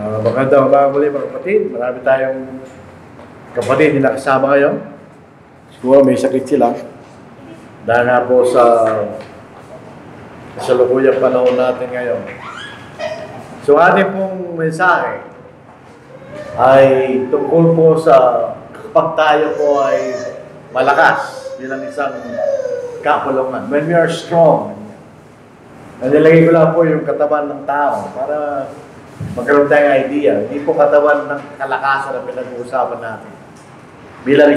Magandang umaga muli mga kapatid. Marami tayong kapatid na nakasama ngayon. Siguro may sakit sila. Dahil nga po sa kasalukuyang panahon natin ngayon. So ating pong mensahe ay tungkol po sa kapag tayo po ay malakas bilang isang kapulungan. When we are strong. Nilagay ko lang po yung katawan ng tao para magkaroon tayong idea. Hindi po katawan ng kalakasan na pinag-uusapan natin. Bilang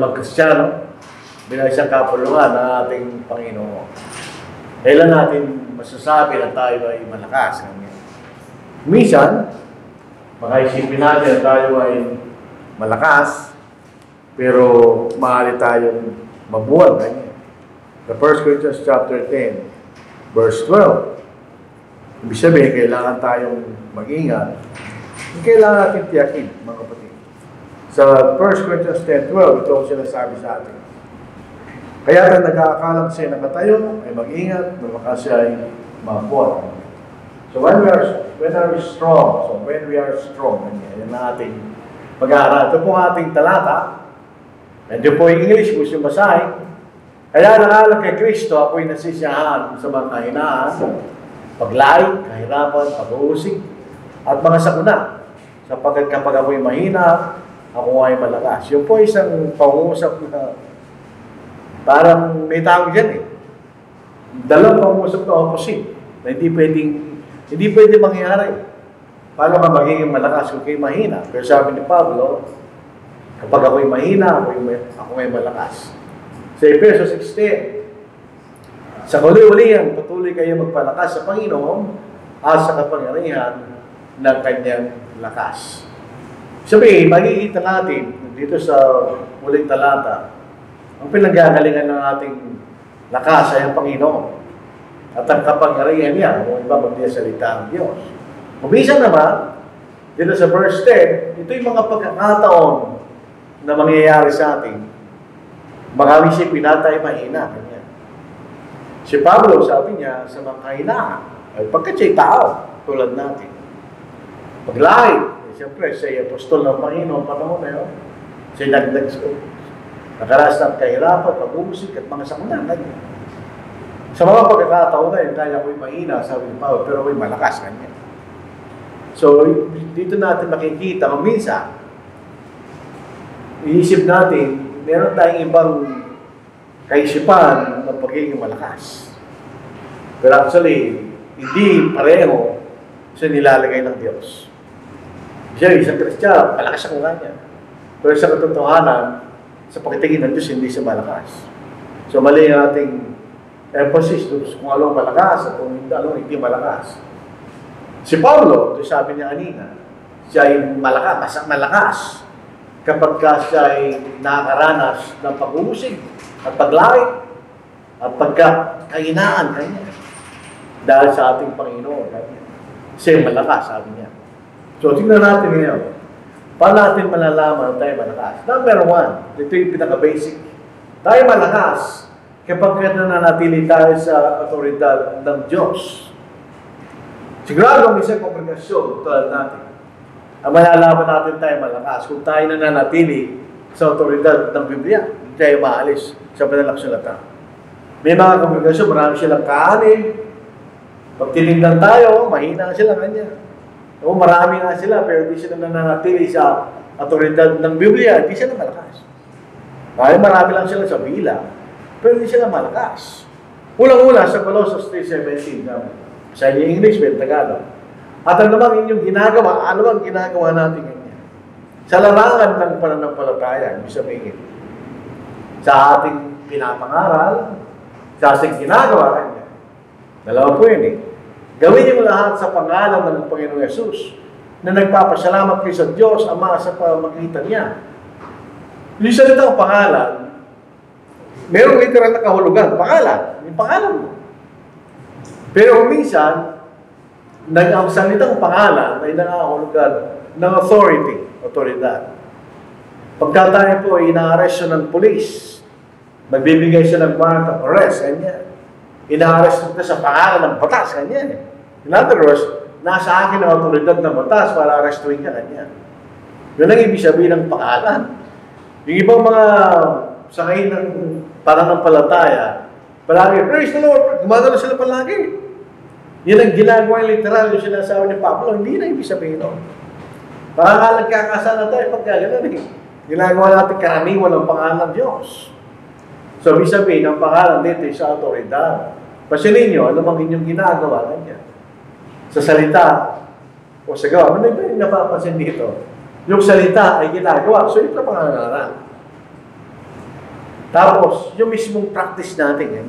mag-Kristyano, bilang isang kapulungan ng ating Panginoon. Kailan natin masasabi na tayo ay malakas? Minsan, makaisipin natin na tayo ay malakas, pero maaari tayong mabuwag. The 1 Corinthians chapter 10, verse 12. Ibig sabihin, kailangan tayong mag-ingat. Kailangan natin tiyakin, mga kapatid. Sa 1 Corinthians 10:12, ito ang sinasabi sa atin. Kaya na nag-aakalang siya nakatayo, ay mag-ingat, na baka siya ay mabuhat. So when we are strong, yan ang ating pag-aaral. Ito po ating talata. And ito po yung English, gusto yung basahin. Kaya nakalang kay Kristo, ako'y nasisiyahan sa mga kahinaan, paglait, kahirapan, pag-uusig, at mga sakuna. Sapagkat kapag ako'y mahina, ako ay malakas. Yun po isang pangusap na parang may tawag dyan eh. Dalawang pangusap na opposite na hindi pwede mangyari. Paano ka magiging malakas kung kayo mahina? Pero sabi ni Pablo, kapag ako'y mahina, ako ay malakas. Sa Efeso 16, sa huli-hulihan, patuloy kayo magpalakas sa Panginoon at sa kapangyarihan ng kanyang lakas. Sabihin, makikita natin dito sa huling talata, ang pinanggagalingan ng ating lakas ay ang Panginoon at ang kapangyarihan niya, kung iba magdisalita ang Diyos. Kumisa naman, dito sa verse 10, ito yung mga pagkakataon na mangyayari sa atin. Baka isipin natin mahina. Si Pablo, sabi niya, sa mga kahinaan, ay pagkat siya'y tao, tulad natin. Paglahit, siyempre, siya'y apostol ng Panginoon, panahon na yun. Siya'y nakaranas ng kahirapan, pag-umusik, at mga sakunan. Sa mga pagkakataon na yun, kaya ko'y mahina, sabi ni Pablo, pero ko'y malakas kanya. So, dito natin makikita, kung minsan, iisip natin, meron tayong ibang kaisipan ng pagiging malakas. Pero actually, hindi pareho sa nilalagay ng Diyos. Siya, isang Kristiyano, malakas ang nga niya. Pero sa katotohanan, sa pakitingin ng Diyos, hindi siya malakas. So mali ang ating emphasis kung anong malakas at kung anong hindi malakas. Si Pablo, ito sabi niya kanina, siya ay malakas kapag siya ay nakakaranas ng pag-uusig at paglait at pagkakahinaan kanya dahil sa ating Panginoon. Siya malakas, sabi niya. So, tingnan natin ngayon. Paano natin malalaman na tayo malakas? Number one, ito yung pinaka-basic. Tayo malakas kapag nananatili tayo sa otoridad ng Diyos. Sigurado ang isang kongregasyon tulad natin. Ang malalaman natin tayo malakas kung tayo nananatili sa otoridad ng Biblia. Hindi tayo maalis sa banal na kasulatan. May mga kongregasyon, marami silang kahanin. Pag tinignan tayo, mahina sila kanya. O marami nga sila, pero hindi sila nananatili sa otoridad ng Biblia. Hindi sila malakas. Dahil marami lang sila sa bilang, pero hindi sila malakas. Ulang-una sa Colossus 3:17, sa English, may Tagalog. At ano bang inyong ginagawa? Ano bang ginagawa natin ganyan? Sa larangan ng pananampalataya, ibig sabihin, sa ating pinapangaral, sa ating ginagawa kanya. Dalawa po yun eh. Gawin niyo lahat sa pangalan ng Panginoong Yesus na nagpapasalamat kayo sa Diyos Ama sa pamamagitan niya. Yung salitang pangalan, merong literal na kahulugan. Pangalan. Yung pangalan mo. Pero minsan, ang salitang pangalan ay nangahulugan ng authority, otoridad. Pagka tayo po ay ina-arrest ng police, magbibigay siya ng warrant of arrest, ganyan. Ina-arrest kita sa pangalan ng batas, ganyan. In other words, nasa akin ang otoridad ng batas para arrestuin ka kanya. Yun ang ibig sabihin ng pangalan. Yung ibang mga sakay ng pananampalataya, palagi, praise the Lord, gumagano sila palagi. Yan ang ginagawa yung literal, yung sinasabi ni Pablo, hindi na ibig sabihin nun. Baka nagkakasala tayo pag gano'n eh. Ginagawa natin karaniwan ng pangalan ng Diyos. So, ibig sabihin, ang pangalan dito sa autoridad. Pansinin nyo, ano bang inyong ginagawa ganyan? Sa salita o sa gawa. Ano ba yung napapansin dito? Yung salita ay ginagawa. So, ito ang pangalan. Tapos, yung mismong practice natin,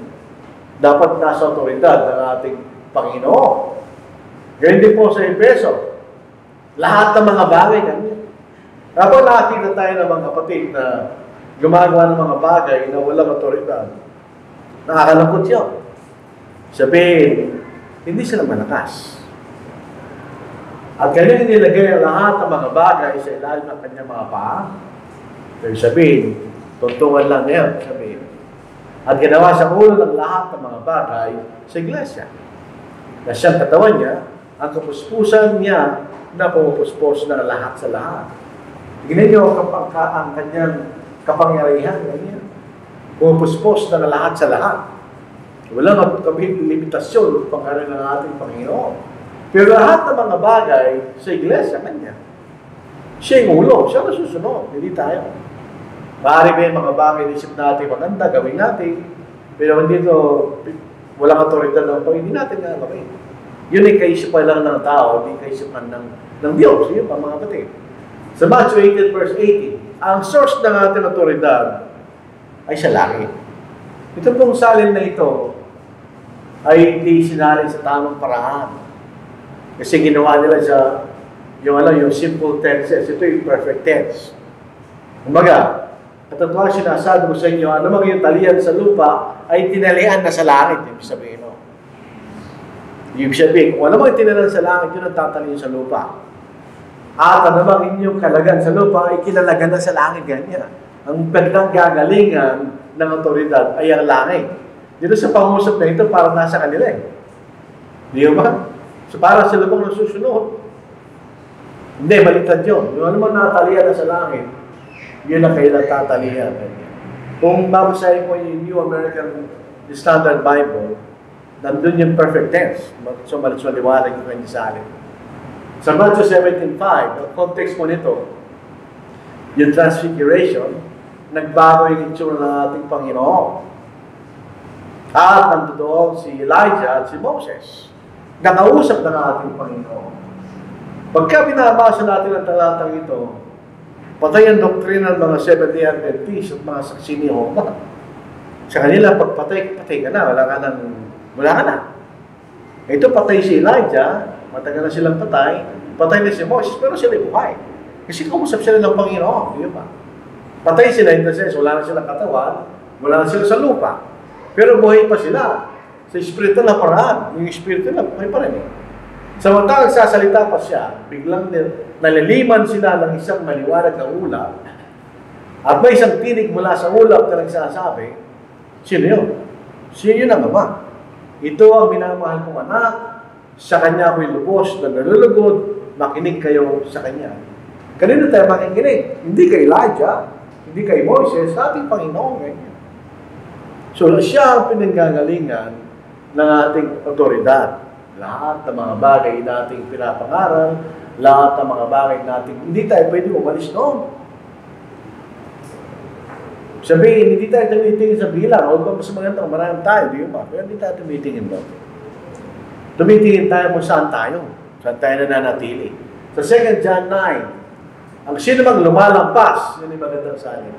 dapat nasa autoridad ng ating Panginoon. Ganyan din po sa Efeso. Lahat ng mga bagay ganyan. Kapag nakakita tayo ng mga kapatid na gumagawa ng mga bagay na walang otoridad, nakakalungkot yun. Sabihin, hindi sila malakas. At ganyan nilagay ang lahat ng mga bagay sa ilalim ng kanyang mga paa. Pero sabihin, tuntungan lang yan, sabihin. At ginawa sa ulo ng lahat ng mga bagay sa iglesia. Na siyang katawan niya, ang kapuspusan niya na pumupuspos ng lahat sa lahat. Tignan niyo ang kanyang kapangyarihan. Ganyan. Pumupuspos ng lahat sa lahat. Walang limitasyon pangalan ng ating Panginoon. Pero lahat ng mga bagay sa iglesia, kanya. Siya yung ulo. Siya nasusunod. Hindi tayo. Maaari ba yung mga bagay na isip natin maganda, gawin natin. Pero hindi ito, walang otoridad ng Panginoon, hindi natin gagawin. Yun ay kaisipan lang ng tao, hindi kaisipan ng Diyos. Yun pa mga kapatid. Sa Matthew 18 verse 18, ang source ng ating otoridad ay sa langit. Ito pong salin na ito ay hindi sinalin sa tamang paraan. Kasi ginawa nila sa yung simple tenses. Ito yung perfect tense. Kumbaga, katotoo sinasabi ko sa inyo, ano mang yung talian sa lupa ay tinalian na sa langit. Ibig sabihin, no? Ibig sabihin, kung ano mang tinalian sa langit, yun ang tatalian sa lupa. At ano mang inyong kalagan sa lupa ay kilalagan na sa langit. Ganyan. Ang pagdang gagalingan ng otoridad ay ang langit. Dito sa pangusap na ito, parang nasa kanila eh. Di ba? So para sila bang nasusunod? Hindi, baliktad yun. Yung ano man natalian na sa langit, yun ang kailan tatalian. Kung babasahin mo yung New American Standard Bible, nandun yung perfect tense. So maliwanag yung kanyang salin. Sa Matthew 17:5, ang context mo nito, yung transfiguration, nagbago yung itsura ng ating Panginoon. At nandoon si Elijah at si Moses. Nakausap ng ating Panginoon. Pagka binabasa natin ang talatang ito, patay ang doktrina ng mga Seventh-day Adventists at mga saksi ni Jehovah. Sa kanila, pag patay ka na, wala ka na. Ito patay si Elijah, matagal na silang patay na si Moses, pero sila buhay. Kasi kausap sila ng Panginoon, di ba? Patay sila in the sense, wala na silang katawan, wala na sila sa lupa. Pero buhay pa sila sa espiritu na paraan. Yung espiritu na buhay pa rin eh. Samantalang sasalita pa siya, biglang naliliman sila ng isang maliwanag na ulap at may isang tinig mula sa ulap na nagsasabi, sino yun? Sino yun ang Ama? Ito ang minamahal kong anak, sa Kanya ako'y lubos na nalulugod, makinig kayo sa Kanya. Kanino tayo makikinig? Hindi kay Elijah, hindi kay Moses, sa ating Panginoon. Ganyan. So, siya ang pinanggagalingan ng ating otoridad. Lahat ng mga bagay nating pinapangaral, lahat ng mga bagay nating, hindi tayo pwede umalis noon. Sabihin, hindi tayo tumitingin sa bilang, o ba mas magandang maraming tayo, di ba? Pero hindi tayo tumitingin doon. Tumitingin tayo kung saan tayo nananatili. Sa 2 John 9, ang sino mang lumalampas, yun yung magandang salin.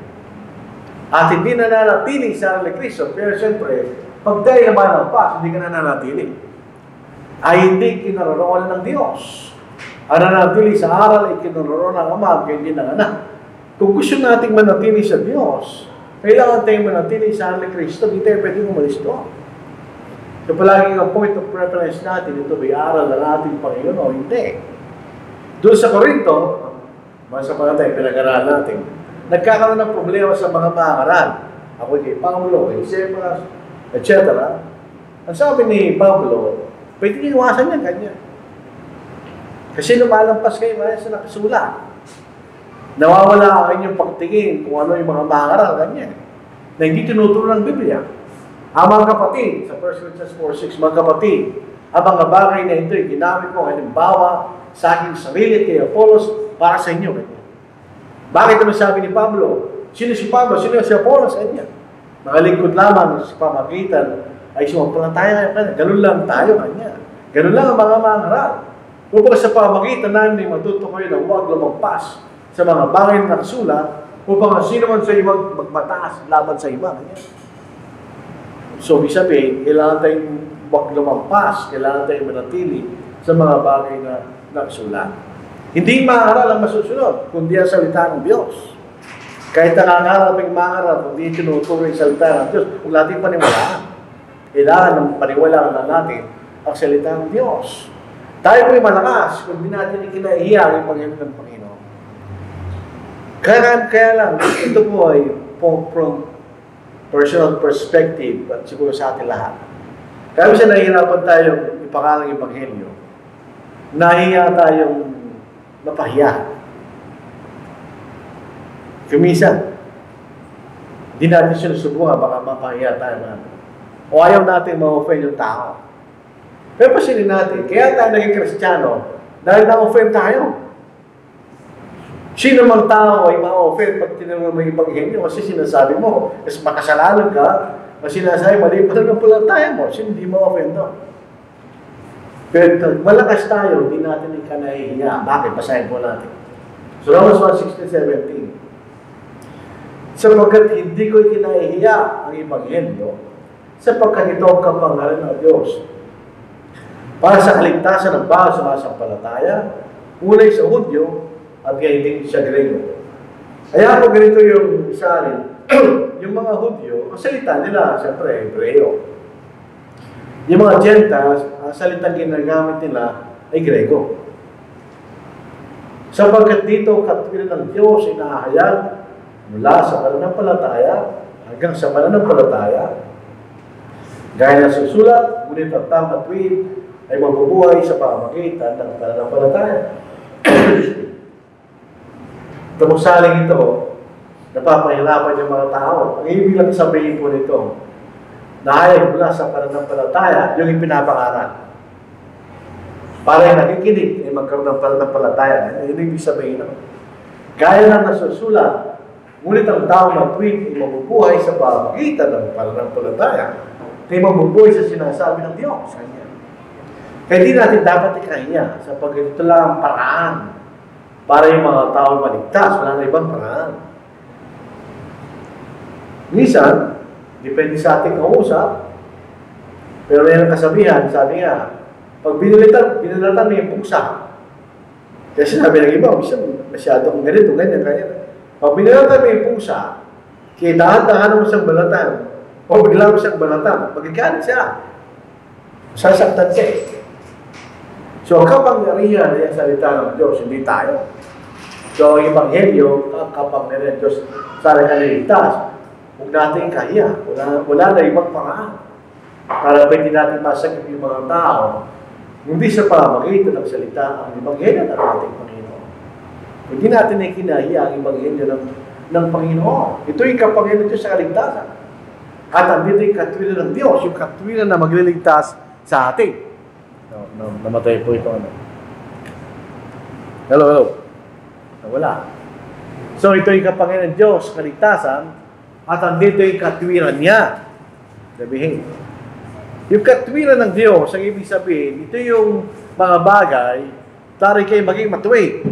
At hindi nananatili sa aral ni Kristo, pero siyempre, pag tayo lumalampas, hindi ka nananatili. Ay hindi kinaroroonan ng Diyos. Ang nanatili sa aral ay kinaroroonan ng Ama, kaya hindi ng Anak. Kung gusto nating manatili sa Diyos, kailangan tayong manatili sa aral ni Kristo, hindi tayo pwede umalis doon. So palagi ang point of preference natin, ito ba aral ng ating Panginoon o hindi? Doon sa Corinto, sa pangatay, pinag-aralan natin, nagkakaroon ng problema sa mga mangaral. Ako kay Pablo, kay Cephas, etc. Ang sabi ni Pablo, pwede iwasan niya kanya. Kasi lumalampas kayo ngayon sa nakasulat. Nawawala ang inyong pagtingin kung ano yung mga mangaral, ganyan. Na hindi tinuturo ng Biblia. Ang mga kapatid, sa 1 Corinthians 4:6, mga kapatid, ang mga bagay na ito, ginamit ko halimbawa sa aking sarili kay Apollos para sa inyo. Ganyan. Bakit naman sabi ni Pablo? Sino si Pablo? Sino si Apollos? Ganyan. Mga lingkod lamang sa pamagitan ay sumampalataya kayo. Ganun lang tayo, ganyan. Ganun lang ang mga mangaral. Upang sa pamagitan namin ay matutukoy na huwag lumagpas sa mga bagay na nakasulat upang sino man sa iyo magmataas laban sa iba. Ganyan. So, ibig sabihin, kailangan tayong huwag lumagpas, kailangan tayong manatili sa mga bagay na nakasulat. Hindi mangaral ang masusunod, kundi ang salita ng Diyos. Kahit nangangaral ng mangaral, kundi tinuturo yung salita ng Diyos, huwag natin paniwalaan. Kailangan ng paniwalaan na natin ang salita ng Diyos. Tayo po'y malakas kung di natin ikinahiya ang Panginoon ng Panginoon. Kaya lang, ito po ay from personal perspective at siguro sa atin lahat. Kaya minsan nahihirapan tayong ipakalang Ebanghelyo. Nahiya tayong mapahiya. Kuminsan, hindi natin sinusubukan, baka mapahiya tayo natin. O ayaw natin ma-offend yung tao. Pero pasilin natin, kaya tayo naging Kristiyano, dahil na-offend tayo. Sino mang tao ay ma-offend pag tinanong mo yung Ebanghelyo kasi sinasabi mo, kasi makasalanan ka, kasi sinasabi, mali pa rin ang tayo mo, sino hindi ma-offend doon? Pero malakas tayo, hindi natin ikanahihiya. Bakit? Basahin po natin. So, Romans 1:16-17. Sapagkat hindi ko ikinahihiya ang Ebanghelyo, sapagkat ito ang kapangalan ng Diyos. Para sa kaligtasan ng bawat sumasampalataya, unay sa Hudyo, at ngayon din sa Grego. Kaya po ganito yung sa akin, yung mga Hudyo, ang salita nila, siyempre, Hebreo. Yung mga Gentiles, ang salitang ginagamit nila ay Grego. Sapagkat dito, katwiran ng Diyos, inahayag mula sa pananampalataya hanggang sa pananampalataya. Gaya ng susulat, ngunit ang tamang tuwid ay mabubuhay sa pamagitan ng pananampalataya. Tumusaling ito, napapahirapan yung mga tao. Ang ibig lang sabihin po nito, nahayag mula sa pananampalataya, yung ipinapangaral. Para yung nakikinig, ay magkaroon ng pananampalataya. Yung ibig sabihin ito. Gaya ng nasusulat, ngunit ang tao matwid ay mabubuhay sa pamagitan ng pananampalataya. Ay mabubuhay sa sinasabi ng Diyos. Kaya di natin dapat ikahiya sapagkat ito lang ang paraan para yung mga tao maligtas. Wala na ibang paraan. Minsan, depende sa ating kausap, pero may kasabihan, sabi nga, pag binilatan mo yung puksa, kasi sabi ng iba, masyado kong ganito, ganyan. Pag binilatan mo yung puksa, kaya dahan-dahan mo siyang balatan, o bigla mo siyang balatan, magagalit siya. Sasaktan siya. So, ang kapangyarihan na yung salita ng Diyos, hindi tayo. So, ang Ebanghelyo, ang kapangyarihan ng Diyos sa kaligtas, huwag natin kahiya. Wala na ibang paraan. Para pwede natin masakit yung mga tao, hindi sa pamagitan ng salita ang Ebanghelyo ng ating Panginoon. Hindi natin ay kinahiya ang Ebanghelyo ng Panginoon. Ito yung kapangyarihan ng Diyos sa kaligtasan. At andito yung katwiran ng Diyos, yung katwiran na magliligtas sa atin. Namatay po ito. Hello. Wala. So, ito yung kapangyarihan ng Diyos, kaligtasan, at andito yung katwiran niya. Sabihin. Yung katwiran ng Diyos, ang ibig sabihin, ito yung mga bagay, tari kayo maging matuwid.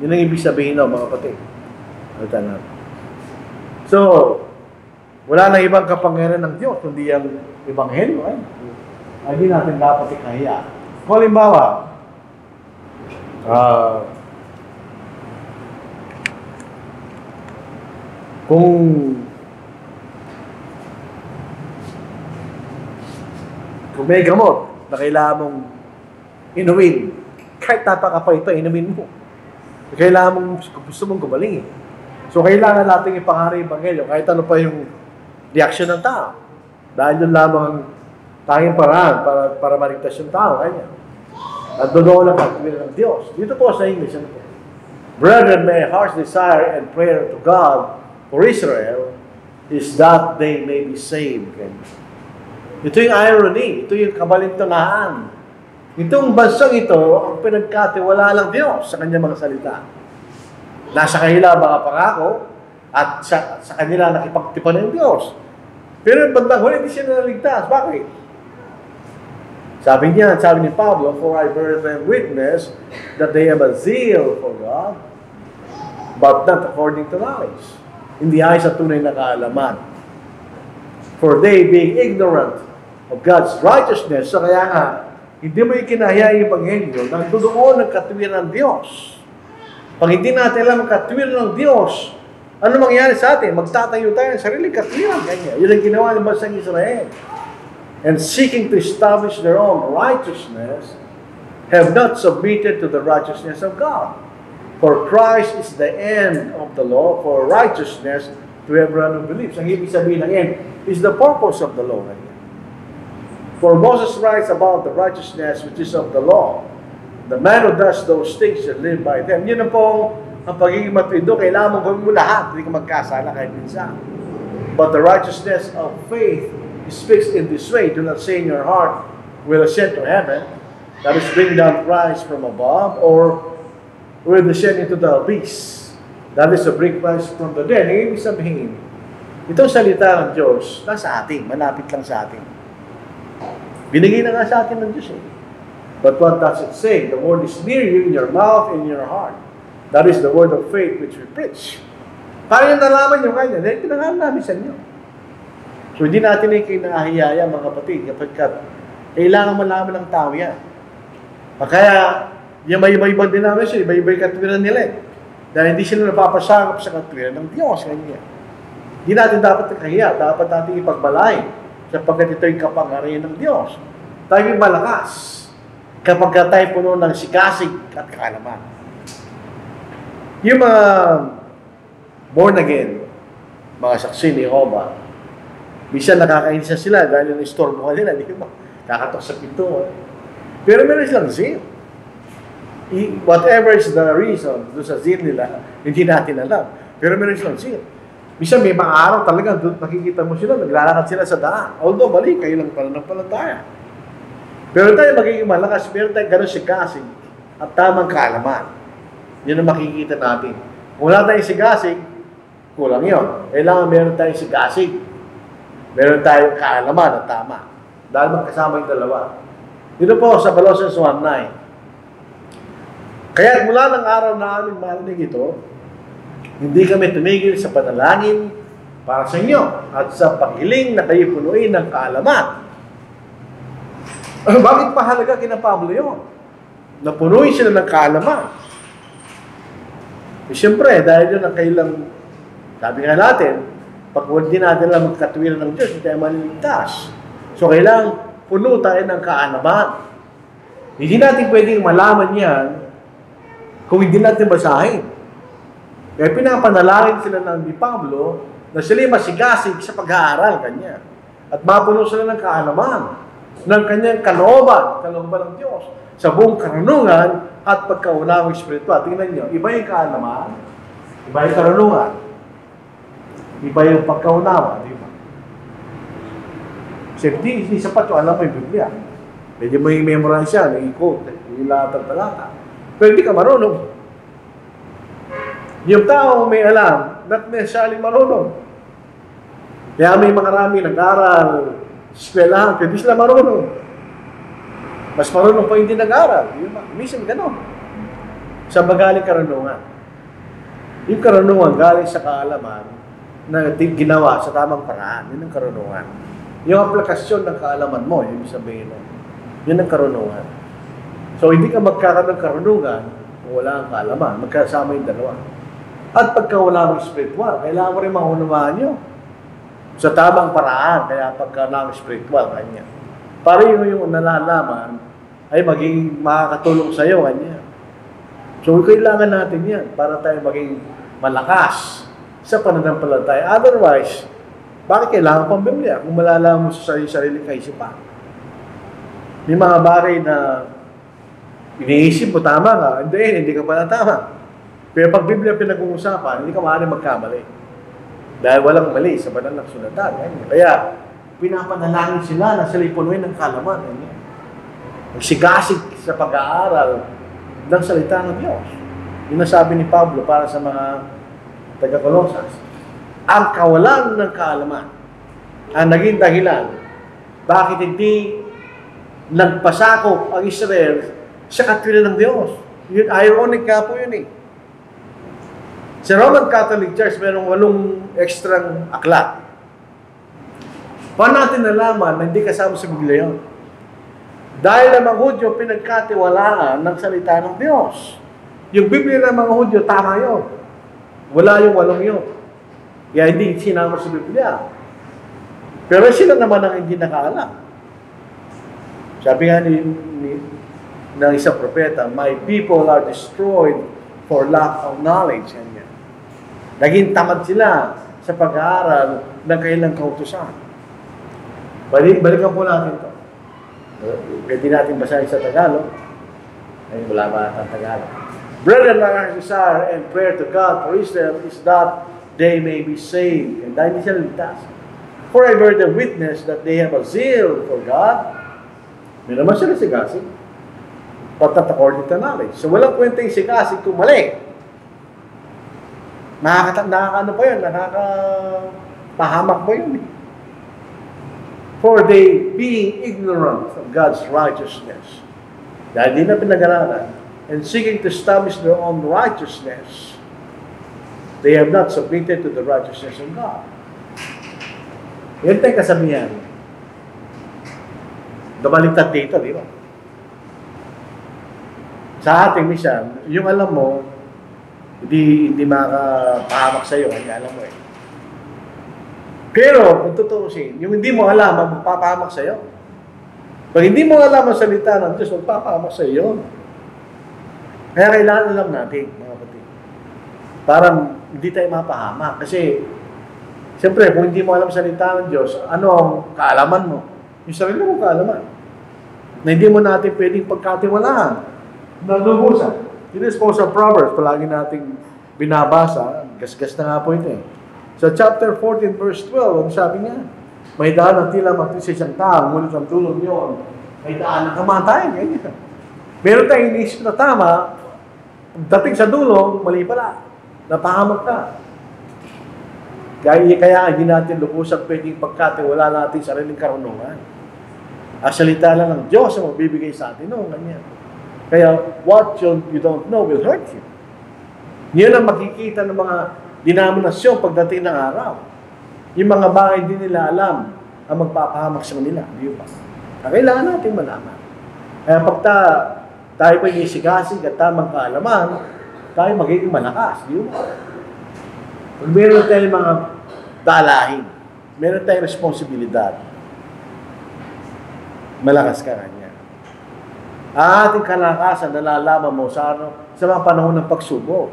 Yun ang ibig sabihin ng mga kapatid. So, wala na ibang kapangyarihan ng Diyos, kundi ang Ebanghelyo. Hindi natin dapat ikahiya. Kung halimbawa, kung may gamot na kailangan mong inumin, kahit napakapay ito, inumin mo. Kailangan mong, gusto mong gumaling. So, kailangan natin ipangari yung Ebanghelyo, kahit ano pa yung reaksyon ng tao. Dahil yun lamang ang tanging paraan para maligtas yung tao. Kanya. At doon ang katwiran ng Diyos. Dito po sa English, ano po? Brethren, my heart's desire and prayer to God for Israel is that they may be saved. Ito yung irony, ito yung kabalintunaan. Itong bansang ito, ang pinagkatiwala ng Diyos sa kanyang mga salita. Nasa kanila mga pangako at sa kanila nakipagtipan ng Diyos. Pero bandang huli, hindi sila naligtas. Bakit? Sabi ni Pablo, for I bear them witness that they have a zeal for God, but not according to knowledge. Hindi ay sa tunay na kaalaman. For they being ignorant of God's righteousness, so kaya nga, hindi mo ikinahaya yung Ebanghelyo, nagtudoon ng katwiran ng Diyos. Pag hindi natin alam ang katwiran ng Diyos, ano mangyayari sa atin? Magtatayo tayo ng sariling katwiran. Ganyan. Yun ang ginawa ng bansang Israel. And seeking to establish their own righteousness, have not submitted to the righteousness of God. For Christ is the end of the law for righteousness to everyone who believes. Ang ibig sabihin ng end is the purpose of the law. For Moses writes about the righteousness which is of the law. The man who does those things should live by them. Yun na po ang pagiging matuwido. Kailangan mong gawin mo lahat. Hindi ka magkasala kahit minsan. But the righteousness of faith speaks in this way. Do not say in your heart, will ascend to heaven. That is, bring down Christ from above. Or will descend into the abyss. That is, to bring Christ from the dead. Ang ibig sabihin, itong salita ng Diyos, nasa atin. Malapit lang sa atin. Binigay na nga sa atin ng Diyos. But what does it say? The word is near you, in your mouth, in your heart. That is the word of faith which we preach. Paano yung nalaman nyo ngayon? Dahil pinangalan namin sa inyo. So hindi natin ay kinahihiyaya mga kapatid kapag kailangan malaman ng tao yan. Kaya yung may iba-ibang denomination, iba-ibang katwiran nila. Dahil hindi sila napapasakop sa katwiran ng Diyos. Hindi natin dapat nakahiya. Dapat natin ipagbalay sapagkat ito yung kapangyarihan ng Diyos. Tayo yung malakas kapag tayo puno ng sikasig at kaalaman. Yung mga born again, mga saksi ni Jehovah, minsan nakakainsa sila dahil yung istorbo nila, di ba? Kakatok sa pinto. Pero meron silang zeal. Whatever is the reason doon sa zeal nila, hindi natin alam. Pero meron silang zeal. Minsan may mga araw talaga, doon nakikita mo sila, naglalakad sila sa daan. Although, mali, kayo lang pala ng palataya. Pero tayo magiging malakas, meron tayo gano'n sigasig at tamang kaalaman. Yun ang makikita natin. Kung wala tayong sigasig, kulang yun. Kailangan meron tayong sigasig. Meron tayong kaalaman at tama. Dahil magkasama yung dalawa. Dito po sa Colossians 1:9. Kaya mula ng araw na aming marinig ito, hindi kami tumigil sa panalangin para sa inyo at sa paghiling na kayo punuin ng kaalaman. Bakit mahalaga kina Pablo yun? Napunuin sila ng kaalaman. Siyempre, dahil yun ang kailang, sabi nga natin, pag hindi natin lang magkatwiran ng Diyos, hindi tayo maliligtas. So, kailangan puno tayo ng kaalaman. Hindi natin pwedeng malaman yan kung hindi natin basahin. Kaya pinapanalangin sila ng ni Pablo na sila masigasig sa pag-aaral kanya. At mapuno sila ng kaalaman ng kanyang kalooban ng Diyos sa buong karunungan at pagkaunawang espiritual. Tingnan nyo, iba yung kaalaman, iba yung karunungan, iba yung pagkaunawa, di ba? Kasi hindi sapat yung alam mo yung Biblia. Pwede mo yung memorize yan, i-quote, yung lahat ng talata. Pero hindi ka marunong. Yung tao may alam, not necessarily marunong. Kaya may mga rami nag-aral, eskwelahan, hindi sila marunong. Mas marunong pa hindi nag-aral. Minsan gano'n. Saan ba galing karunungan? Yung karunungan galing sa kaalaman na ginawa sa tamang paraan. Yun ang karunungan. Yung aplikasyon ng kaalaman mo, yung sabihin mo, yun ang karunungan. So, hindi ka magkakaroon ng karunungan kung wala ang kaalaman. Magkasama yung dalawa. At pagka wala ng spiritual, kailangan mo rin maunawaan nyo sa tamang paraan, kaya pagka ng spiritual, kanya. Para yung nalalaman ay maging makakatulong sa iyo, kanya. So, kailangan natin yan para tayo maging malakas sa pananampalataya. Otherwise, bakit kailangan pang Biblia kung malalaman mo sa sarili kaisipan? May mga bagay na iniisip mo, tama ka. Hindi ka pala tama. Pero pag Biblia pinag-uusapan, hindi ka maaaring magkamali. Dahil walang mali sa banal na kasulatan. Kaya, pinapanalangin sila na sila'y punuin ng kalaman. Magsigasig sa pag-aaral ng salita ng Diyos. Yung nasabi ni Pablo para sa mga taga-Colosas. Ang kawalan ng kaalaman ang naging dahilan bakit hindi nagpasakop ang Israel sa katwiran ng Diyos. Yun, ironic nga po yun eh. Sa Roman Catholic Church, mayroong 8 ekstrang aklat. Paano natin nalaman na hindi kasama sa Biblia yun? Dahil ang mga Hudyo pinagkatiwalaan ng salita ng Diyos. Yung Biblia ng mga Hudyo, tama yun. Wala yung 8 yun. Kaya hindi sinama sa Biblia. Pero sila naman ang hindi nakaalam. Sabi nga ng isang propeta, my people are destroyed for lack of knowledge. Naging tamad sila sa pag-aaral ng kailang kautusan. Balikan po natin ito. Pwede natin basahin sa Tagalog. Ay, wala ba ang Tagalog? Brethren, our desire and prayer to God for Israel is that they may be saved. And dahil sila ligtas. For I bear the witness that they have a zeal for God. May naman sila sigasig. But not according to knowledge. So walang kwenta yung sigasig kung mali. Nakakaano pa yun? Nakakapahamak pa yun. For they being ignorant of God's righteousness. Dahil di na pinag-aralan and seeking to establish their own righteousness, they have not submitted to the righteousness of God. Yan tayo kasabihan. Dumaliktad dito, di ba? Sa ating minsan, yung alam mo, hindi makapahamak sa'yo, hindi alam mo eh. Pero, kung tutuusin, yung hindi mo alam, magpapahamak sa'yo. Pag hindi mo alam ang salita ng Diyos, magpapahamak sa'yo. Kaya kailangan alam natin, mga kapatid. Parang hindi tayo mapahamak. Kasi, siyempre, kung hindi mo alam ang salita ng Diyos, ano ang kaalaman mo? Yung sarili mong kaalaman. Na hindi mo natin pwedeng pagkatiwalaan. Nalubusan. It is po sa Proverbs, palagi nating binabasa. Gasgas na nga po ito eh. Sa chapter 14, verse 12, ang sabi niya, may daan ang tila mati sa isang tao, ngunit ang tulong niyon, may daan ng kamatayan. Ganyan. Meron tayong inisip na tama, dating sa dulo, mali pala. Napahamak ka. Kaya hindi natin lubusang pwedeng pagkatiwala natin sa sariling karunungan. Ang salita lang ng Diyos ang magbibigay sa atin. No, ganyan. Kaya, what you don't know will hurt you. Yan ang makikita ng mga denominasyon pagdating ng araw. Yung mga bagay hindi nila alam ang magpapahamak sa kanila. Di ba? Kailangan natin malaman. Kaya pag tayo po yung isigasig at tamang kaalaman, tayo magiging malakas. Di ba? Pag meron tayong mga dalahin, meron tayong responsibilidad, malakas ka kanya. Ang ating kalakasan, nalalaman mo sa mga panahon ng pagsubok.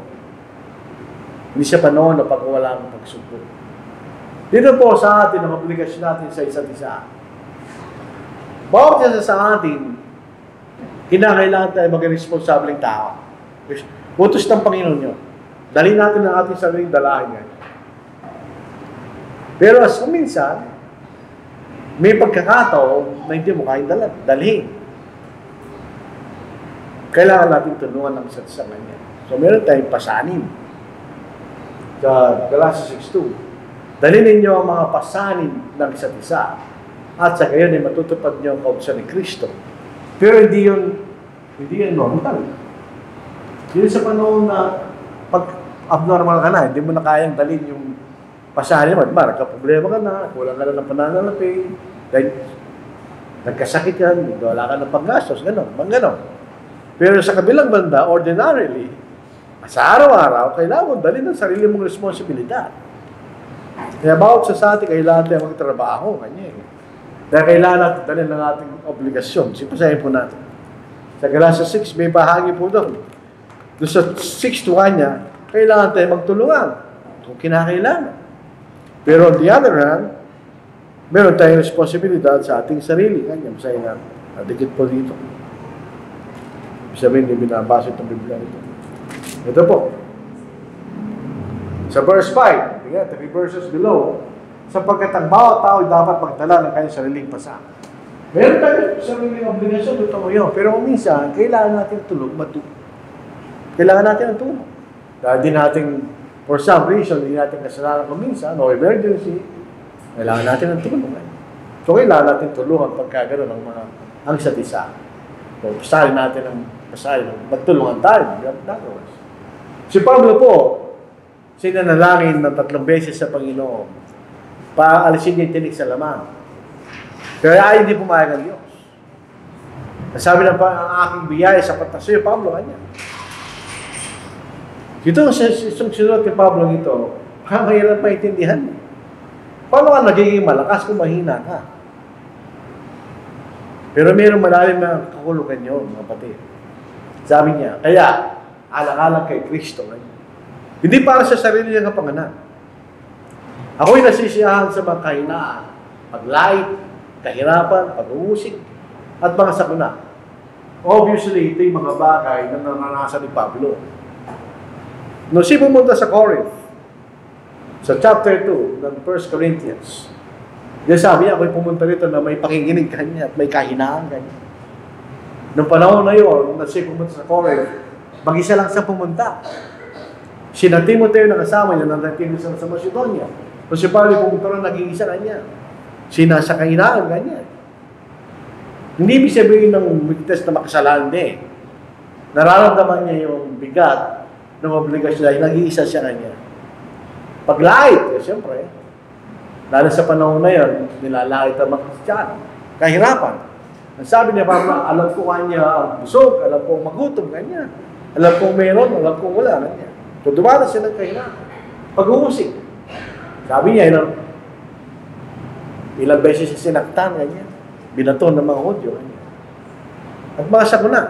Hindi siya panahon na pagwala ng pagsubok. Dito po sa atin, ang obligasyon natin sa isa't isa. Bawat isa sa atin, kinakailangan tayo maging responsableng tao. Utos ng Panginoon nyo. Dalhin natin ang ating sariling dalahin yan. Pero as minsan, may pagkakataon na hindi mo kayang dalhin. Kailangan natin tulungan ng isa't isa kanya. So, meron tayong pasanin. Sa Galatians 6:2. Dalhin ninyo ang mga pasanin ng isa't isa. At sa gayon ay matutupad niyo ang kautusan ni Kristo. Pero hindi yun normal. Yun sa panahon na pag abnormal ka na, hindi mo na kayang dalhin yung pasanin mo. Nagka-problema ka na, kulang ka na ng pananalapi, dahil nagkasakit ka, wala ka ng panggastos, gano'n. Pero sa kabilang banda, ordinarily, sa araw-araw, kailangan mo dalhin ang sarili mong responsibilidad. Kaya bawat sa atin, kailangan tayo magtrabaho. Kanya. Dahil kailangan natin dalhin ang ating obligasyon. Sipasahin po natin. Sa Galatians 6, may bahagi po doon. Doon sa 6 to 1 niya, kailangan tayo magtulungan kung kinakailangan. Pero on the other hand, meron tayong responsibilidad sa ating sarili. Kanya, masahin natin. Dikit po dito. Ibig sabihin, hindi binabasa itong Biblia nito. Ito po. Sa verse 5, 3 verses below, sapagkat ang bawat tao dapat magtala ng kanyang sariling pasa. Meron tayo sariling obligasyon, totoo yun. Pero minsan, kailangan natin tulog, kailangan natin ang tulog. Dahil di natin, for some reason, hindi natin kasalanan kung minsan, no emergency, kailangan natin ang tulog. So, kailangan natin tulungan pagkagano ng mga ang isa't isa. So, pasahin natin ang pasahin, magtulungan tayo. Si Pablo po, sinanalangin ng 3 beses sa Panginoon, paalisin niya yung tinik sa laman. Kaya ay hindi pumayag ang Diyos. Nasabi na pa, ang aking biyaya sapat na sa'yo, Pablo, kanya. Ito ang sinulat ni Pablo ito, mahirap maintindihan. Paano ka nagiging malakas kung mahina ka? Pero mayroong malalim na kakulukan yun, mga kapatid. Sabi niya, kaya, alang-alang kay Kristo. Hindi para sa sarili niyang kapanganan. Ako'y nasisiyahan sa mga kahinaan, paglait, kahirapan, pag-uusig, at mga sakuna. Obviously, ito yung mga bagay na naranasan ni Pablo. Nung siya pumunta sa Corinth, sa chapter 2 ng 1 Corinthians, diyan sabi niya, ako'y pumunta rito na may pakikinig kanya at may kahinaan kanya. Noong panahon na yun, nung siya pumunta sa Corinth, mag-isa lang siya pumunta. Sina Timoteo na kasama niya, nandating siya sa Macedonia. Kung si Pablo pumunta rin, nag-iisa kanya. Sina sa kahinaan kanya. Hindi ibig sabihin ng bigtas na makasalanan din. Nararamdaman niya yung bigat ng obligasyon dahil nag-iisa siya kanya. Paglait, siyempre, lalo sa panahon na yun, nilalait ang mga Kristiyano. Kahirapan. Ang sabi niya, alam ko kanya ang busog, alam ko magutom kanya. Alam ko meron, alam ko wala kanya. So, dumaras siya ng kahirapan. Pag-uusig. Sabi niya, ilang beses siya sinaktan kanya. Binaton ng mga Hudyo kanya. At mga sakuna.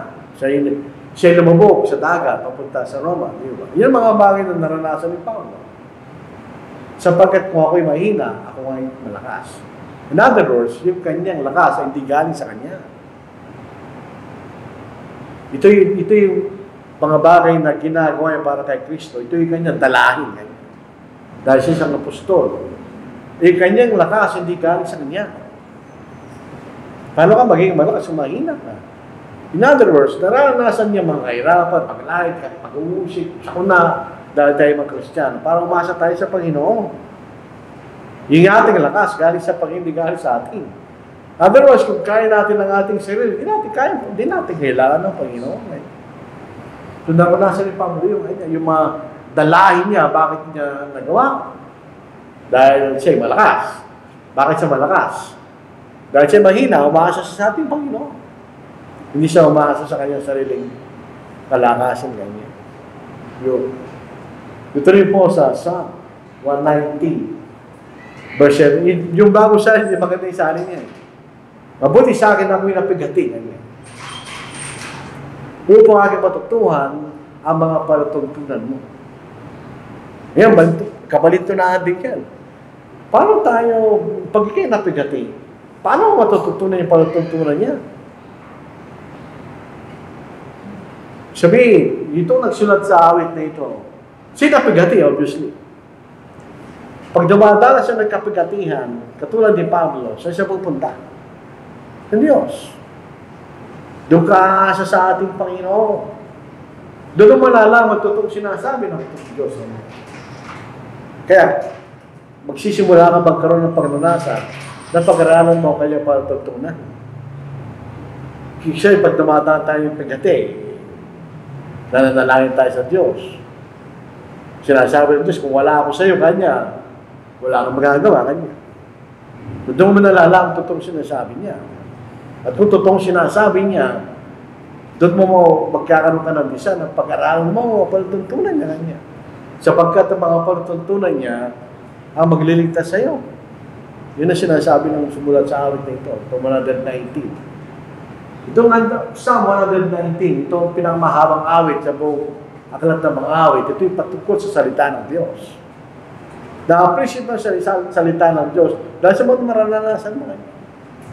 Siya lumubog sa dagat, papunta sa Roma. Yan mga bagay na naranasan ni Paulo. Sapagkat kung ako'y mahina, ako ay malakas. In other words, yung kanyang lakas ay hindi galing sa kanya. Ito yung mga bagay na ginagawa niya para kay Kristo. Ito yung kanyang dalahin. Dahil siya isang apostol. Yung kanyang lakas hindi galing sa kanya. Paano ka magiging malakas kung mahina ka? In other words, naranasan niya mga kahirapan, paglait, pag-uusik, sakuna, dahil tayo mga Kristiyano, para umasa tayo sa Panginoon. Yung ating lakas, galing sa Panginoon, hindi galing sa atin. Otherwise, kung kaya natin ang ating sarili, hindi natin kailangan ng Panginoon. So, naranasan ni Pablo yung mga dalahin niya, bakit niya nagawa? Dahil siya'y malakas. Bakit siya malakas? Dahil siya mahina, umaasa sa ating Panginoon. Hindi siya umaasa sa kanyang sariling kalakasan ganyan. Ito rin po sa Psalm 119. Verse 7. Yung bago sa akin, maganda yung sa akin niya. Mabuti sa akin ako'y napigati. Upang aking matutuhan ang mga palatungtunan mo. Ngayon, kapalit na adik yan. Paano tayo, pag ikay napigati, paano matututunan yung palatungtunan niya? Sabihin, ito nagsulat sa awit na ito. Siya napigati, obviously. Pag dumadala siya ng kapigatihan, katulad ni Pablo, saan siya pupunta? Sa Diyos. Doon ka asa sa ating Panginoon. Doon mo malalaman totoong sinasabi ng Diyos. Kaya, magsisimula ka magkaroon ng pagnanasa na pag-aralan mo kanya para tutunan. Kasi pag dumadaan tayo yung pigati, nananalangin tayo sa Diyos. Sinasabi ng Diyos, kung wala ako sa iyo, kanya, wala kang magagawa, kanya. Doon mo nalalaman totoong sinasabi niya. At kung totoong sinasabi niya, doon mo magkakaroon ka ng bisa ng pag-aralan mo, palatuntunan niya kanya. Sapagkat ang mga palatuntunan niya, ang magliligtas sa iyo. Yun ang sinasabi ng sumulat sa awit na ito, 119. Itong Psalm 119, itong pinangmahabang awit sa buong aklat ng mga awit, ito yung patungkol sa salita ng Diyos. Na-appreciate mo sa salita ng Diyos dahil sa mga maranasan mo kanya.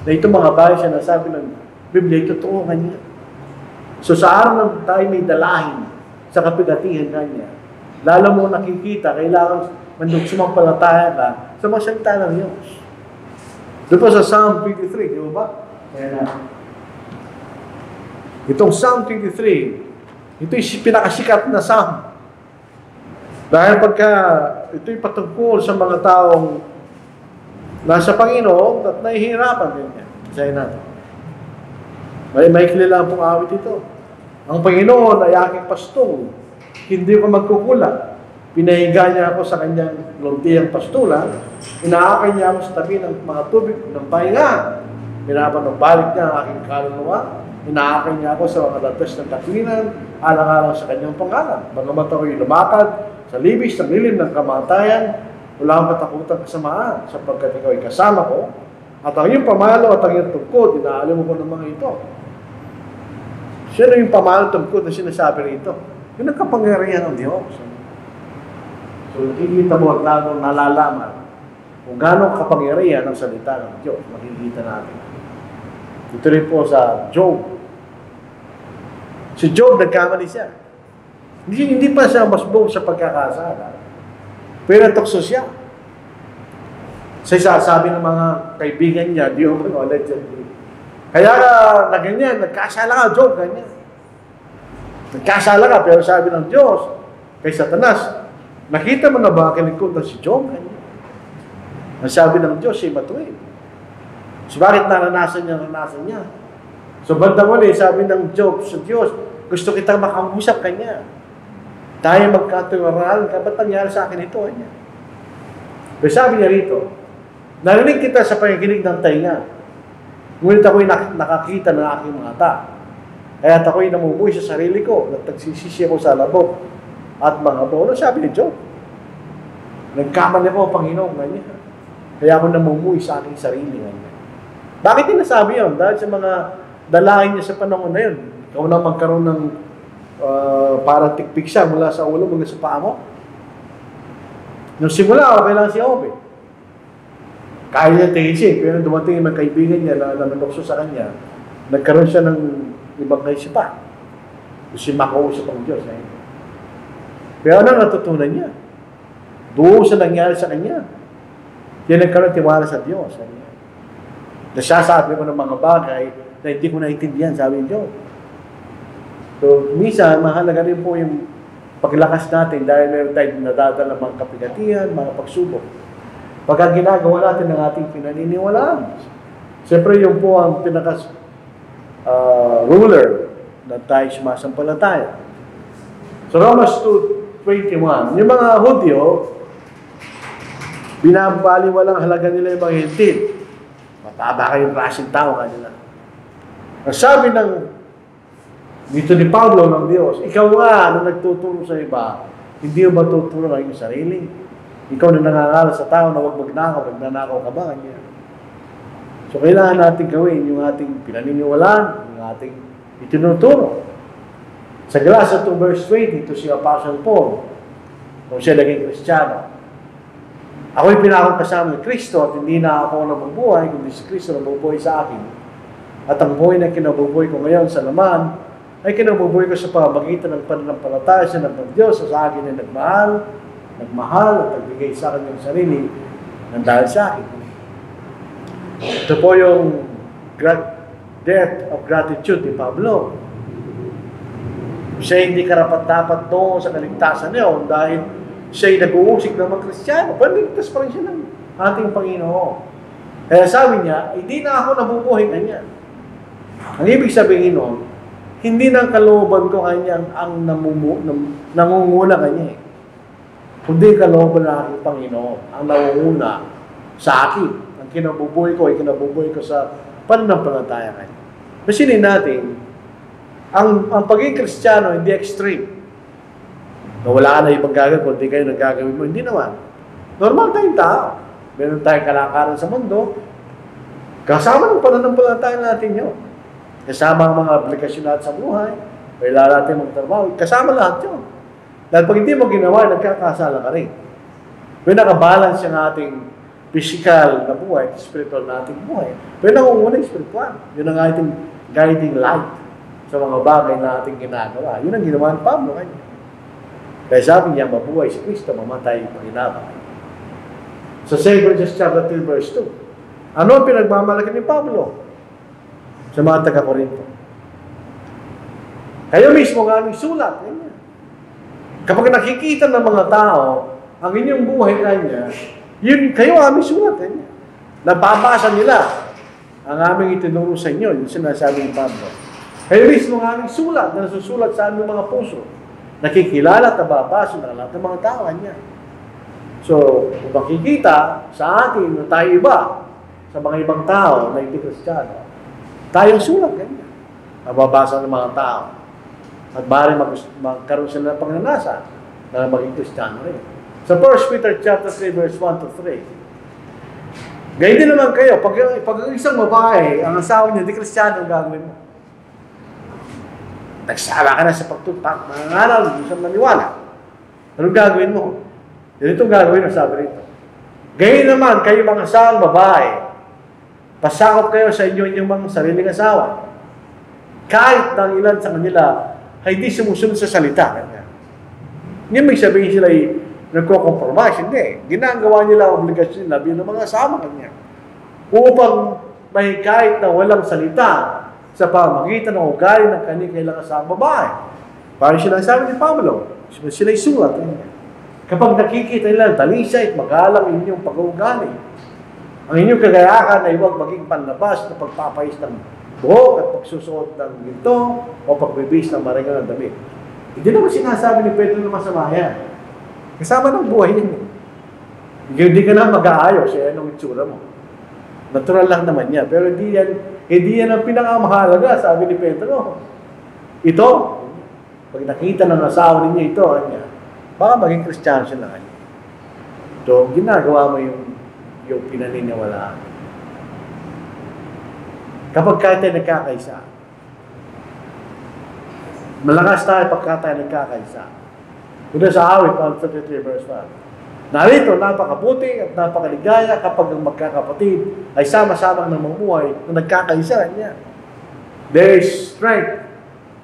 Na itong mga bagay siya nasabi ng Biblia, totoo kanya. So sa araw na tayo may dalahin sa kapigatihan kanya, lalo mo nakikita, kailangan sumampalataya ka sa mga salita ng Diyos. Doon po sa Psalm 23, di ba? Ayan na. Itong Psalm 23, ito yung pinakasikat na Psalm. Dahil pagka ito'y patungkol sa mga taong nasa Panginoon at nahihirapan din yan. Basahin natin. May kilala pong awit ito. Ang Panginoon ay aking pastol, hindi ko magkukulang. Pinahiga niya ako sa kanyang luntihang pastulan, inaakay niya ako sa tabi ng mga tubig ng pahinga. Pinapanumbalik niya ang aking kaluluwa, inaakay niya ako sa mga landas ng katwiran, alang-alang sa kanyang pangalan. Bagamat ako'y lumakad sa libis ng lilim ng kamatayan, wala akong katakutan kasamaan, sapagkat ikaw ay kasama ko, at ang iyong pamalo at ang iyong tungkod, inaalim ko ng mga ito. Sino yung pamalo at tungkod na sinasabi rito? Yung nagkapangyarihan ng Diyos. So, nakikita mo at lalo nalalaman kung gano'ng kapangyarihan ang salita ng Diyos. Makikita natin. Ito rin po sa Job. Si Job, nagkamali siya. Hindi pa siya masbog sa pagkakasala. Pero natukso siya. Sa sabi ng mga kaibigan niya, di mo allegedly. Kaya na ganyan, nagkasala ka, Job, ganyan. Nagkasala ka, pero sabi ng Diyos, kay Satanas, nakita mo na ba kinikot si Job? Ang sabi ng Diyos, siya matuwid. So bakit naranasan niya? So bandang uli, sabi ng Job sa Diyos, gusto kitang makausap kanya. Tayo magkatuwaran ka, ba't nangyari sa akin ito? Pero sabi niya rito, narinig kita sa pakikinig ng tainga, ngunit ako'y nakakita ng aking mata. Kaya ako'y namumuhay sa sarili ko, at nagsisisi ako sa labok at mga bono. Sabi ni Job, nagkamali ako, Panginoon, ganyan. Kaya ako namumuhay sa aking sarili. Ganyan. Bakit niya nasabi yun? Dahil sa mga dalahin niya sa panahon na yun. Ikaw na magkaroon ng parang tikpik siya mula sa ulo, mula sa paa mo. Nung simula, okay lang si Job. Kaya niya tiisip, pero dumating yung mga kaibigan niya na nanukso sa kanya, nagkaroon siya ng ibang kaisipan. Kasi makausap ang Diyos. Pero ano natutunan niya? Doon sa nangyari sa kanya. Yan nagkaroon tiwala sa Diyos. Nasasabi ko ng mga bagay na hindi ko naintindihan, sabi ni Diyos. So, minsan, mahalaga rin po yung paglakas natin dahil meron tayong nadadala mga kapigatihan, mga pagsubok. Pagka ginagawa natin ng ating pinaniniwalaan. Siyempre, yung po ang pinakas ruler na tayo sumasampalataya. So, Romans 2:21, yung mga Hudyo, binabaliwalang halaga nila yung mga hintil. Mataba kayong klaseng tao kanila. Ang sabi dito ni Pablo ng Diyos, ikaw nga na nagtuturo sa iba, hindi mo ba tuturo ng iyong sarili? Ikaw na nangangaral sa tao na huwag magnakaw ka ba? Kanya. So, kailangan natin gawin yung ating pinaniniwalaan, yung ating itinuturo. Sa Galatians 2 verse 20, ito si Apostle Paul, kung siya naging Kristiyano. Ako'y pinakong kasama ni Kristo at hindi na ako nabubuhay, kundi si Kristo nabubuhay sa akin. At ang buhay na kinabubuhay ko ngayon sa laman, ay kinabubuhay ko sa pamamagitan ng pananampalataya sa ng Diyos sa akin na nagmahal at nagbigay sa akin yung sarili ng dahil sa akin. Ito po yung death of gratitude ni Pablo. Siya hindi karapat-dapat doon sa kaligtasan niyo dahil siya'y nag-uusig ng mga Kristiyano. Pero niligtas pa rin siya ng ating Panginoon. Kaya sabi niya, hindi na ako nabubuhay kanya. Ang ibig sabihin nun, hindi na kalooban ko kanya ang nangunguna kanya. Kundi kalooban ng aking Panginoon ang nangunguna sa akin. Ang kinabubuhay ko ay kinabubuhay ko sa pananampalataya kanya. Masinin natin, ang pagiging Kristiyano hindi extreme. Na wala ka na ibang gagawin, kundi kayo nagagawin mo. Hindi naman. Normal tayong tao. Meron tayong kalakaran sa mundo. Kasama ng pananampalataya natin yun. Kasama ang mga aplikasyon natin sa buhay. Kailangan natin magtrabaho. Kasama lahat yun. Dahil pag hindi mo ginawa, nagkakasala ka rin. Pero nakabalance yung ating physical na buhay, spiritual na ating buhay. Pero nangunguna yung spiritual. Yun ang ating guiding light sa mga bagay na ating ginagawa. Yun ang ginawa ni Pablo kanya. Kaya sabi niya, mabuhay si Kristo, mamatay paginabang. Sa 2 Corinthians chapter 3, verse 2. Ano ang pinagmamalaki ni Pablo? Sa mga taga-Korinto. Kayo mismo nga aming sulat. Ganyan. Kapag nakikita ng mga tao ang inyong buhay kanya, yun, kayo aming sulat. Ganyan. Nababasa nila ang aming itinuro sa inyo. Yung sinasabi ni Pablo. Kayo mismo nga aming sulat na nasusulat sa aming mga puso. Nakikilala at nababasa ng lahat ng mga tao niya. So, kung makikita sa atin na tayo iba sa mga ibang tao na hindi Kristiyano, tayong sulat ganyan. Nababasa ng mga tao. At maaaring magkaroon sila ng pagnanasa na maging Kristiyano rin. Sa 1 Peter chapter 3, verse 1 to 3. Ganyan din naman kayo, pag isang babae, ang asawa niya, hindi Kristiyano, ang gagawin mo. Nagsala ka na sa pagtupak, mangangaral, hindi sa maniwala. Anong gagawin mo? Ganito gagawin mo, sabi rito. Ganyan naman, kayo mga asawang babae, pasakop kayo sa inyong mga sariling asawa. Kahit ng ilan sa kanila ay hindi sumusunod sa salita. Hindi may sabihin sila ay nagko-compromise. Hindi. Ginagawa nila ang obligasyon nila bilang mga asawa kanya. Upang may kahit na walang salita sa pamagitan ng ugali ng kanilang asawang babae. Parang sinasabi ni Pablo, sila'y sulat. Kapag nakikita nila, talisay at magalang inyong pag-uugali. Ang inyong kagayahan ay huwag maging panlabas na pagpapais ng buhok at pagsusuot ng ginto o pagbibis ng maringal ng damit. Hindi naman sinasabi ni Pedro na masama yan. Kasama ng buhay yan. Hindi ka na mag-aayos, anong itsura mo. Natural lang naman yan. Pero hindi yan ang pinakamahalaga, sabi ni Pedro. Ito, pag nakita ng asawa ninyo ito, baka maging Kristiyano siya lang. So, ginagawa mo yung pinaniniwalaan. Kapag tayo nagkakaisa, malakas tayo pagka tayo nagkakaisa. Una sa awit, 133 verse 1. Narito, napakabuti at napakaligaya kapag ang magkakapatid ay sama-samang namumuhay na nagkakaisa niya. There is strength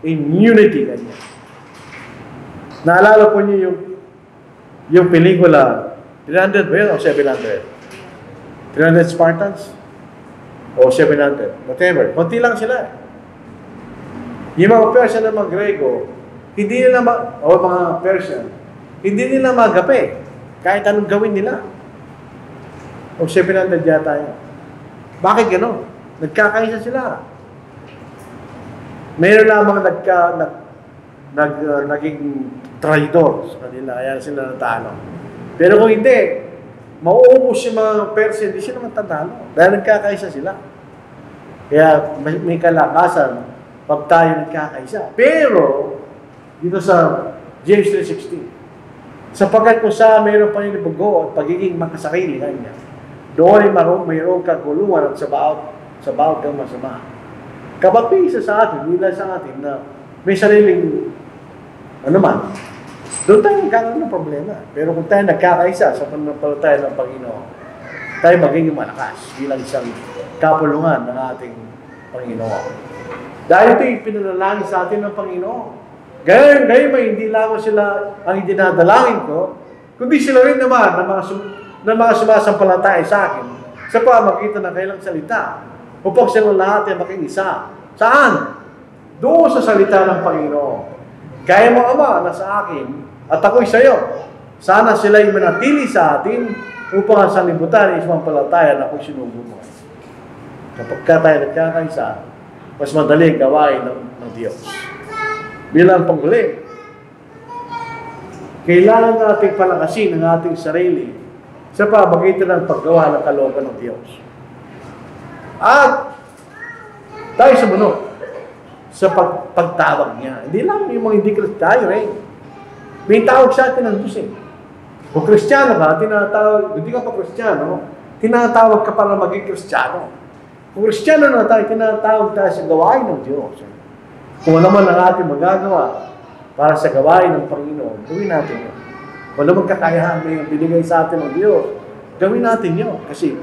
in unity kanya. Naalala po niyo yung pelikula, 300 ba yun o 700? 300 Spartans? O 700? Whatever. Kunti lang sila. Yung mga Persian na mga Grego, hindi nila o mga Persian, hindi nila magapi. Kahit anong gawin nila. O 700 yata yun. Bakit gano'n? Nagkakaisa sila. Mayroon lamang naging traidor sa kanila. Ayan sila natalo. Pero kung hindi, mauubos yung mga Persian, hindi sila matatalo. Dahil nagkakaisa sila. Kaya may kalakasan pag tayo nagkakaisa. Pero, dito sa James 3:16, sapagkat kung sa mayroon paninibugo at pagiging makasarili kanya, doon ay mayroong kaguluhan at sa bawat kang masama. Kapag may isa sa atin, nila sa atin na may sariling doon tayo nagkakaroon ng problema. Pero kung tayo nagkakaisa sa pananampalataya ng Panginoon, tayo magiging malakas bilang isang kapulungan ng ating Panginoon. Dahil ito yung pinanalangin sa atin ng Panginoon. Gayon may hindi lamang sila ang dinadalangin ko, kundi sila rin naman na mga sumasampalataya sa akin sa pamagitan ng kailang salita upang silang lahat ay makiisa. Saan? Doon sa salita ng Panginoon. Kaya mo, Ama, na sa akin at ako'y sa iyo. Sana sila'y manatili sa atin upang ang sanlibutan ay sumampalataya na ako'y sinugo mo. Kapag tayo nagkakaisa, mas madali gawain ng Diyos. Bilang panghuli, kailangan nating palakasin ang ating sarili sa pamagitan ng paggawa ng kalooban ng Diyos. At tayo sumunod sa pagtawag niya. Hindi lang yung mga hindi Kristiyano May tawag sa atin ng Diyos Kung Kristiyano ka, hindi ka pa Kristiyano, tinatawag ka para maging Kristiyano. Kung Kristiyano na tayo, tinatawag tayo sa gawain ng Diyos. Kung ano man ang ating magagawa para sa gawain ng Panginoon, gawin natin yun. Kung ano man kakayahan na yung binigay sa atin ng Diyos, gawin natin yun. Kasi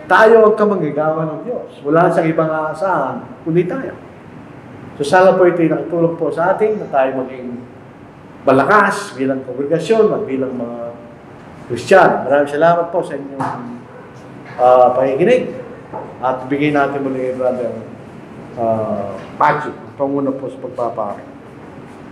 tayo ang kamanggagawa ng Diyos. Wala siyang ibang aasahan, kundi tayo. So sana po ito'y nakatulong po sa atin na tayo maging malakas bilang kongregasyon at bilang mga Kristiyano. Maraming salamat po sa inyong pakikinig at bigay natin muli kay Brother Patrick, panguna po sa pagpapakita.